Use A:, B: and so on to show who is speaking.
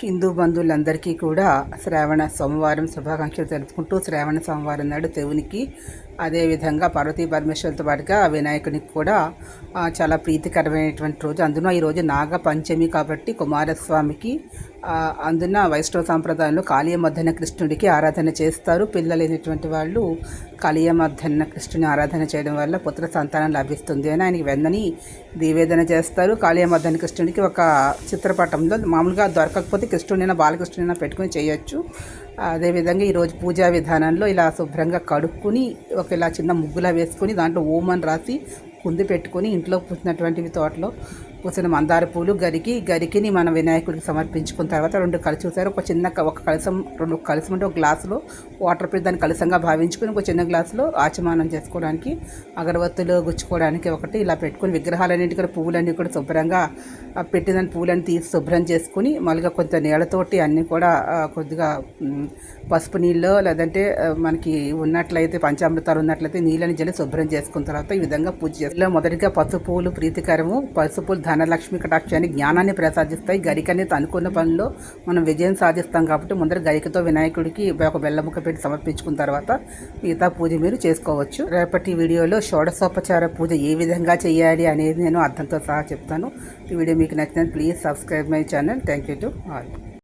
A: హిందూ బంధువులందరికీ కూడా శ్రావణ సోమవారం శుభాకాంక్షలు తెలుపుకుంటూ శ్రావణ సోమవారం నాడు దేవునికి అదేవిధంగా పార్వతీ పరమేశ్వరులతో పాటుగా వినాయకునికి కూడా చాలా ప్రీతికరమైనటువంటి రోజు. అందున ఈరోజు నాగ పంచమి కాబట్టి కుమారస్వామికి అందున వైష్ణవ సాంప్రదాయంలో కాళీయమర్ధన కృష్ణుడికి ఆరాధన చేస్తారు. పిల్లలైనటువంటి వాళ్ళు కాళీయమర్ధన కృష్ణుని ఆరాధన చేయడం వల్ల పుత్ర సంతానం లభిస్తుంది అని ఆయనకి వెందని నివేదన చేస్తారు. కాళీయమర్ధన కృష్ణుడికి ఒక చిత్రపటంలో మామూలుగా దొరకకపోతే కృష్ణుడైనా బాలకృష్ణుడైనా పెట్టుకుని చేయొచ్చు. అదేవిధంగా ఈరోజు పూజా విధానంలో ఇలా శుభ్రంగా కడుక్కుని ఒక ఇలా చిన్న ముగ్గులా వేసుకొని దాంట్లో ఓం అని రాసి కుంది పెట్టుకొని ఇంట్లో పుట్టినటువంటివి తోటలో పూసిన మందార పూలు గరికిని మన వినాయకుడికి సమర్పించుకున్న తర్వాత రెండు కలుసుతారు. ఒక కలసం రెండు కలసం అంటే ఒక గ్లాసులో వాటర్ పెట్టి దాన్ని కలసంగా భావించుకొని ఒక చిన్న గ్లాసులో ఆచమానం చేసుకోవడానికి అగరవత్తులు గుచ్చుకోవడానికి ఒకటి ఇలా పెట్టుకొని విగ్రహాలన్నింటి కూడా పువ్వులన్నీ కూడా శుభ్రంగా పెట్టిన పువ్వులన్నీ తీసి శుభ్రం చేసుకుని మళ్ళీ కొంత నీళ్ళతోటి అన్నీ కూడా కొద్దిగా పసుపు నీళ్ళు లేదంటే మనకి ఉన్నట్లయితే పంచామృతాలు ఉన్నట్లయితే నీళ్ళని జల్లి శుభ్రం చేసుకున్న తర్వాత ఈ విధంగా పూజ చేస్తాం. మొదటిగా పసుపు పూలు ప్రీతికరము. పసుపు పూలు ధనలక్ష్మి కటాక్షాన్ని జ్ఞానాన్ని ప్రసాదిస్తాయి. గరికని అనుకున్న పనిలో మనం విజయం సాధిస్తాం కాబట్టి ముందర గరికతో వినాయకుడికి ఒక బెల్లముక్క పెట్టి సమర్పించుకున్న తర్వాత మిగతా పూజ మీరు చేసుకోవచ్చు. రేపటి వీడియోలో షోడశోపచార పూజ ఏ విధంగా చేయాలి అనేది నేను అర్థంతో సహా చెప్తాను. ఈ వీడియో మీకు నచ్చినట్టు please subscribe my channel. Thank you to all.